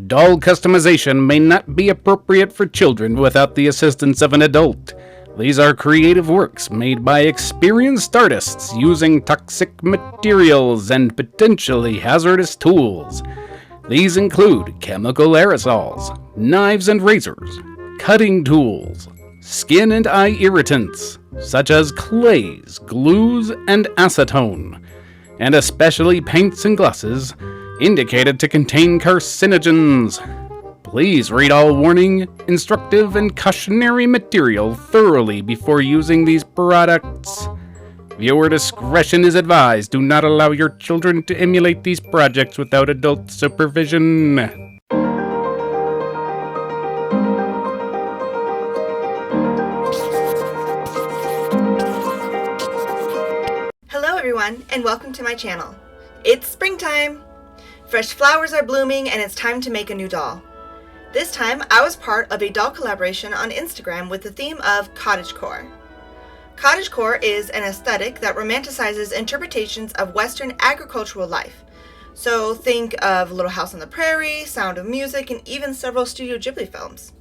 Doll customization may not be appropriate for children without the assistance of an adult. These are creative works made by experienced artists using toxic materials and potentially hazardous tools. These include chemical aerosols, knives and razors, cutting tools, skin and eye irritants, such as clays, glues, and acetone, and especially paints and glosses, indicated to contain carcinogens. Please read all warning, instructive, and cautionary material thoroughly before using these products. Viewer discretion is advised. Do not allow your children to emulate these projects without adult supervision. Hello everyone, and welcome to my channel. It's springtime! Fresh flowers are blooming and it's time to make a new doll. This time I was part of a doll collaboration on Instagram with the theme of Cottagecore. Cottagecore is an aesthetic that romanticizes interpretations of Western agricultural life. So think of Little House on the Prairie, Sound of Music, and even several Studio Ghibli films.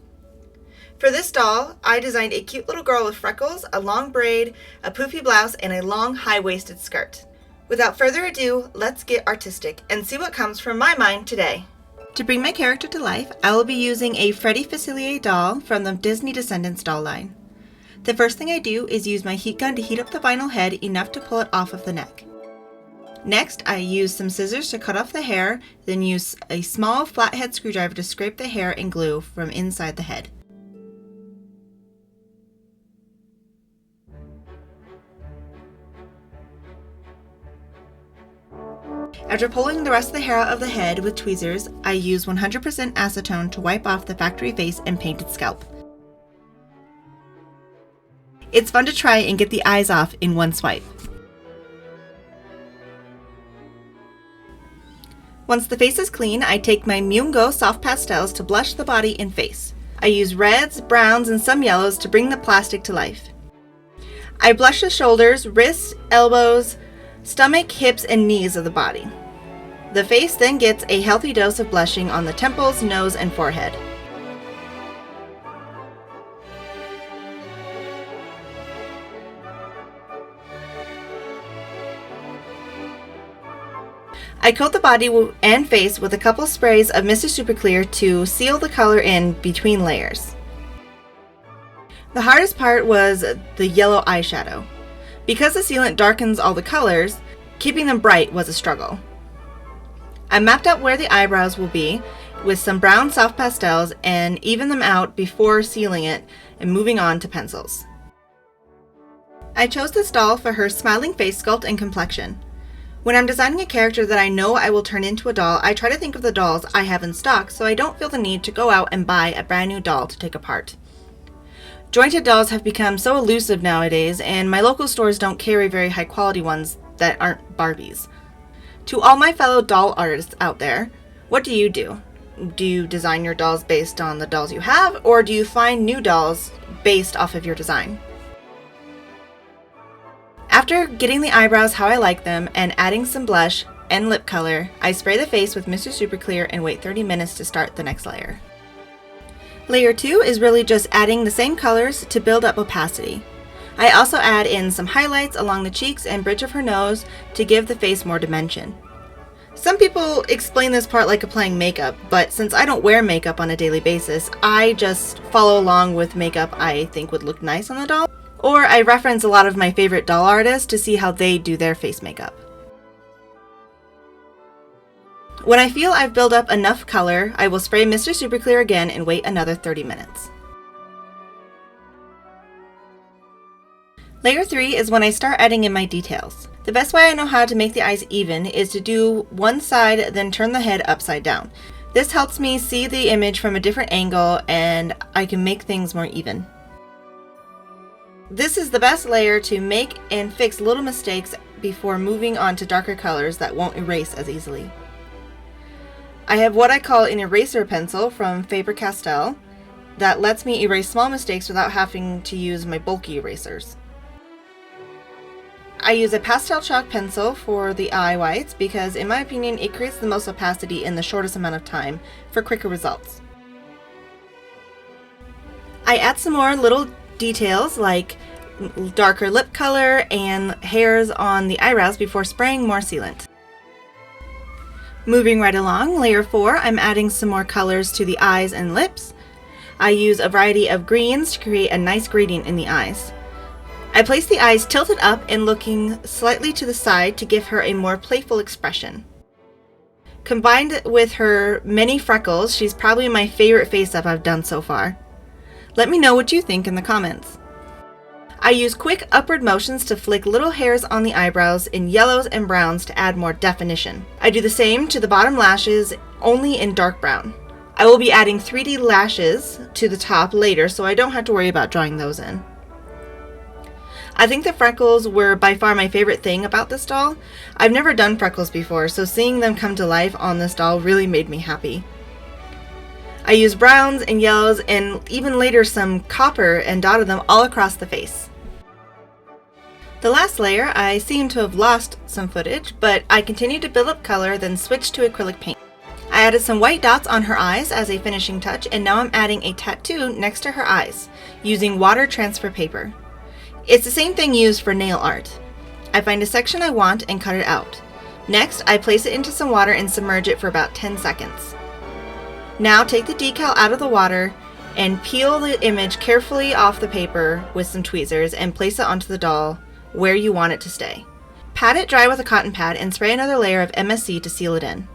For this doll, I designed a cute little girl with freckles, a long braid, a poofy blouse, and a long high-waisted skirt. Without further ado, let's get artistic and see what comes from my mind today. To bring my character to life, I will be using a Freddy Facilier doll from the Disney Descendants doll line. The first thing I do is use my heat gun to heat up the vinyl head enough to pull it off of the neck. Next, I use some scissors to cut off the hair, then use a small flathead screwdriver to scrape the hair and glue from inside the head. After pulling the rest of the hair out of the head with tweezers, I use 100% acetone to wipe off the factory face and painted scalp. It's fun to try and get the eyes off in one swipe. Once the face is clean, I take my Mungyo soft pastels to blush the body and face. I use reds, browns, and some yellows to bring the plastic to life. I blush the shoulders, wrists, elbows, stomach, hips, and knees of the body. The face then gets a healthy dose of blushing on the temples, nose, and forehead. I coat the body and face with a couple sprays of Mr. Super Clear to seal the color in between layers. The hardest part was the yellow eyeshadow. Because the sealant darkens all the colors, keeping them bright was a struggle. I mapped out where the eyebrows will be with some brown soft pastels and evened them out before sealing it and moving on to pencils. I chose this doll for her smiling face sculpt and complexion. When I'm designing a character that I know I will turn into a doll, I try to think of the dolls I have in stock so I don't feel the need to go out and buy a brand new doll to take apart. Jointed dolls have become so elusive nowadays, and my local stores don't carry very high quality ones that aren't Barbies. To all my fellow doll artists out there, what do you do? Do you design your dolls based on the dolls you have, or do you find new dolls based off of your design? After getting the eyebrows how I like them and adding some blush and lip color, I spray the face with Mr. Super Clear and wait 30 minutes to start the next layer. Layer 2 is really just adding the same colors to build up opacity. I also add in some highlights along the cheeks and bridge of her nose to give the face more dimension. Some people explain this part like applying makeup, but since I don't wear makeup on a daily basis, I just follow along with makeup I think would look nice on the doll, or I reference a lot of my favorite doll artists to see how they do their face makeup. When I feel I've built up enough color, I will spray Mr. Super Clear again and wait another 30 minutes. Layer 3 is when I start adding in my details. The best way I know how to make the eyes even is to do one side, then turn the head upside down. This helps me see the image from a different angle and I can make things more even. This is the best layer to make and fix little mistakes before moving on to darker colors that won't erase as easily. I have what I call an eraser pencil from Faber-Castell that lets me erase small mistakes without having to use my bulky erasers. I use a pastel chalk pencil for the eye whites because in my opinion it creates the most opacity in the shortest amount of time for quicker results. I add some more little details like darker lip color and hairs on the eyebrows before spraying more sealant. Moving right along, layer 4, I'm adding some more colors to the eyes and lips. I use a variety of greens to create a nice gradient in the eyes. I place the eyes tilted up and looking slightly to the side to give her a more playful expression. Combined with her many freckles, she's probably my favorite face-up I've done so far. Let me know what you think in the comments. I use quick upward motions to flick little hairs on the eyebrows in yellows and browns to add more definition. I do the same to the bottom lashes, only in dark brown. I will be adding 3D lashes to the top later, so I don't have to worry about drawing those in. I think the freckles were by far my favorite thing about this doll. I've never done freckles before, so seeing them come to life on this doll really made me happy. I used browns and yellows and even later some copper and dotted them all across the face. The last layer, I seem to have lost some footage, but I continued to build up color, then switched to acrylic paint. I added some white dots on her eyes as a finishing touch, and now I'm adding a tattoo next to her eyes, using water transfer paper. It's the same thing used for nail art. I find a section I want and cut it out. Next, I place it into some water and submerge it for about 10 seconds. Now take the decal out of the water and peel the image carefully off the paper with some tweezers and place it onto the doll where you want it to stay. Pat it dry with a cotton pad and spray another layer of MSC to seal it in.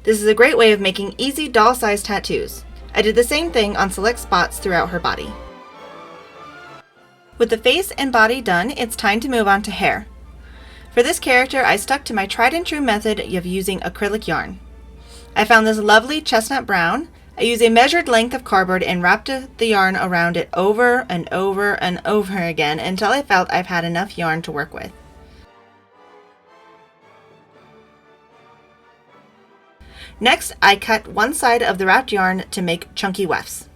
This is a great way of making easy doll-sized tattoos. I did the same thing on select spots throughout her body. With the face and body done, it's time to move on to hair. For this character, I stuck to my tried and true method of using acrylic yarn. I found this lovely chestnut brown. I used a measured length of cardboard and wrapped the yarn around it over and over and over again until I felt I've had enough yarn to work with. Next, I cut one side of the wrapped yarn to make chunky wefts.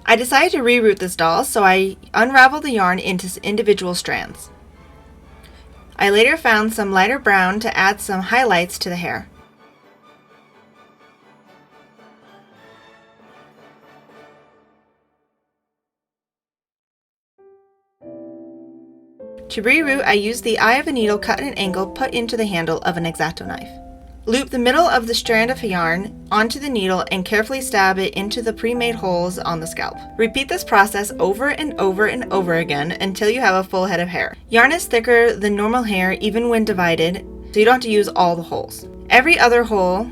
I decided to reroute this doll, so I unraveled the yarn into individual strands. I later found some lighter brown to add some highlights to the hair. To reroute, I used the eye of a needle cut at an angle put into the handle of an X-Acto knife. Loop the middle of the strand of yarn onto the needle and carefully stab it into the pre-made holes on the scalp. Repeat this process over and over and over again until you have a full head of hair. Yarn is thicker than normal hair even when divided, so you don't have to use all the holes. Every other hole,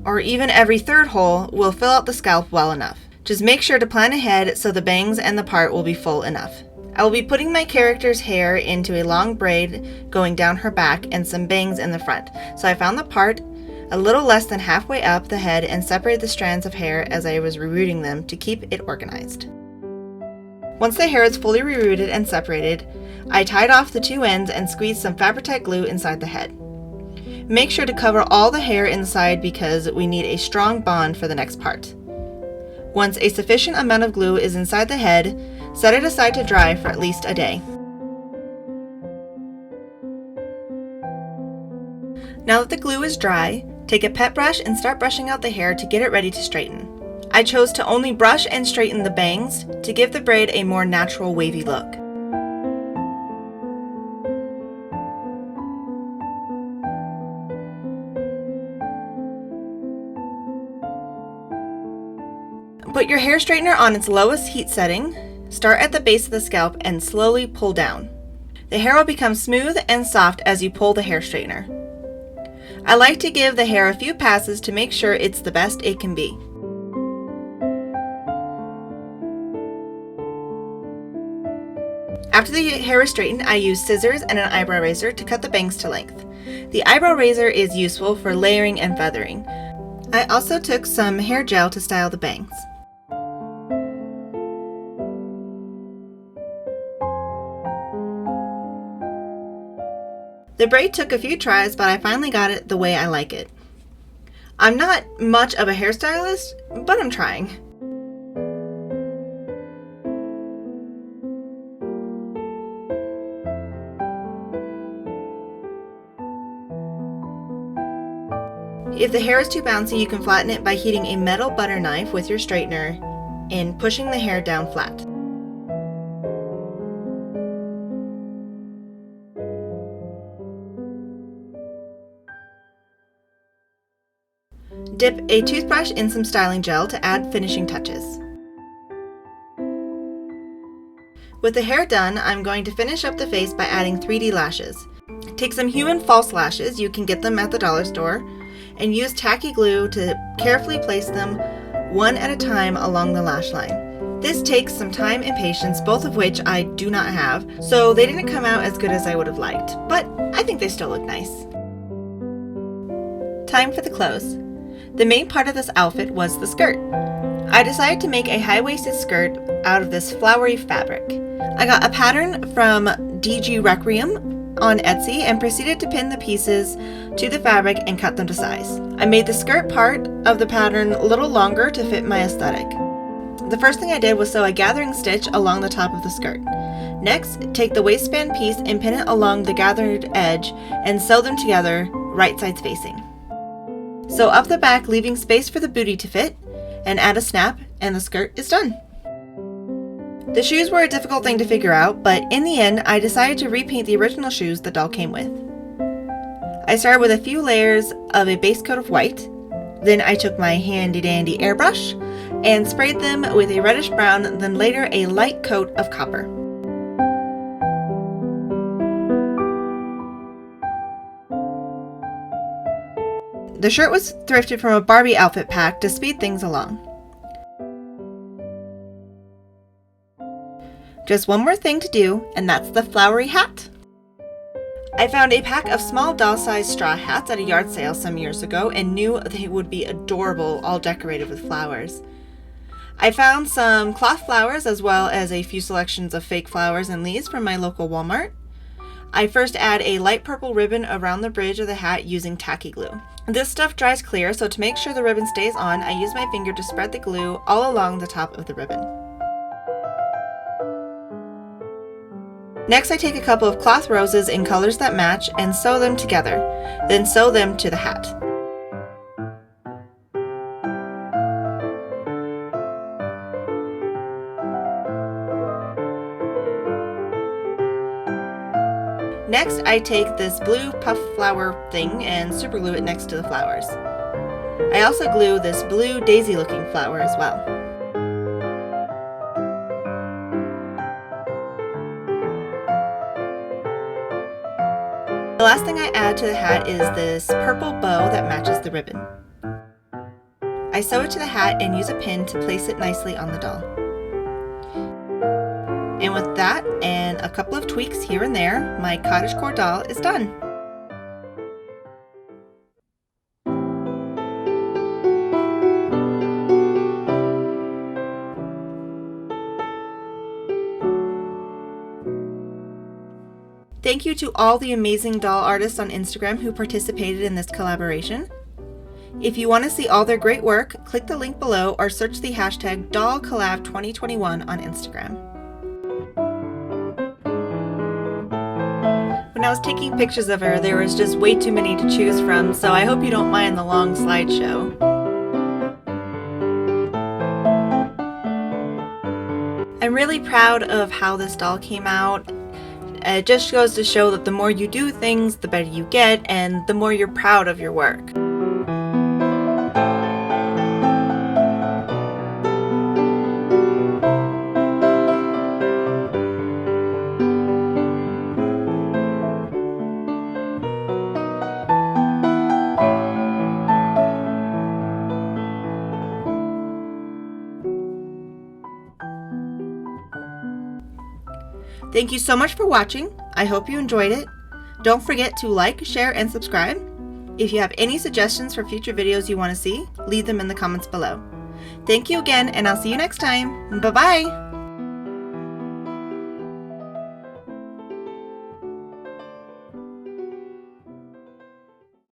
or even every third hole, will fill out the scalp well enough. Just make sure to plan ahead so the bangs and the part will be full enough. I will be putting my character's hair into a long braid going down her back and some bangs in the front, so I found the part a little less than halfway up the head and separated the strands of hair as I was rerouting them to keep it organized. Once the hair is fully rerouted and separated, I tied off the two ends and squeezed some Fabri-Tac glue inside the head. Make sure to cover all the hair inside because we need a strong bond for the next part. Once a sufficient amount of glue is inside the head, set it aside to dry for at least a day. Now that the glue is dry, take a pet brush and start brushing out the hair to get it ready to straighten. I chose to only brush and straighten the bangs to give the braid a more natural wavy look. Put your hair straightener on its lowest heat setting, start at the base of the scalp and slowly pull down. The hair will become smooth and soft as you pull the hair straightener. I like to give the hair a few passes to make sure it's the best it can be. After the hair is straightened, I use scissors and an eyebrow razor to cut the bangs to length. The eyebrow razor is useful for layering and feathering. I also took some hair gel to style the bangs. The braid took a few tries, but I finally got it the way I like it. I'm not much of a hairstylist, but I'm trying. If the hair is too bouncy, you can flatten it by heating a metal butter knife with your straightener and pushing the hair down flat. Dip a toothbrush in some styling gel to add finishing touches. With the hair done, I'm going to finish up the face by adding 3D lashes. Take some human false lashes, you can get them at the dollar store, and use tacky glue to carefully place them one at a time along the lash line. This takes some time and patience, both of which I do not have, so they didn't come out as good as I would have liked, but I think they still look nice. Time for the clothes. The main part of this outfit was the skirt. I decided to make a high-waisted skirt out of this flowery fabric. I got a pattern from DG Requiem on Etsy and proceeded to pin the pieces to the fabric and cut them to size. I made the skirt part of the pattern a little longer to fit my aesthetic. The first thing I did was sew a gathering stitch along the top of the skirt. Next, take the waistband piece and pin it along the gathered edge and sew them together, right sides facing. Sew up the back, leaving space for the booty to fit, and add a snap, and the skirt is done. The shoes were a difficult thing to figure out, but in the end, I decided to repaint the original shoes the doll came with. I started with a few layers of a base coat of white, then I took my handy dandy airbrush and sprayed them with a reddish brown, then later a light coat of copper. The shirt was thrifted from a Barbie outfit pack to speed things along. Just one more thing to do, and that's the flowery hat. I found a pack of small doll-sized straw hats at a yard sale some years ago and knew they would be adorable, all decorated with flowers. I found some cloth flowers as well as a few selections of fake flowers and leaves from my local Walmart. I first add a light purple ribbon around the bridge of the hat using tacky glue. This stuff dries clear, so to make sure the ribbon stays on, I use my finger to spread the glue all along the top of the ribbon. Next, I take a couple of cloth roses in colors that match and sew them together, then sew them to the hat. Next, I take this blue puff flower thing and super glue it next to the flowers. I also glue this blue daisy looking flower as well. The last thing I add to the hat is this purple bow that matches the ribbon. I sew it to the hat and use a pin to place it nicely on the doll. And with that and a couple of tweaks here and there, my Cottagecore doll is done. Thank you to all the amazing doll artists on Instagram who participated in this collaboration. If you want to see all their great work, click the link below or search the hashtag DollCollab2021 on Instagram. When I was taking pictures of her, there was just way too many to choose from, so I hope you don't mind the long slideshow. I'm really proud of how this doll came out. It just goes to show that the more you do things, the better you get, and the more you're proud of your work. Thank you so much for watching. I hope you enjoyed it. Don't forget to like, share, and subscribe. If you have any suggestions for future videos you want to see, leave them in the comments below. Thank you again, and I'll see you next time. Bye-bye!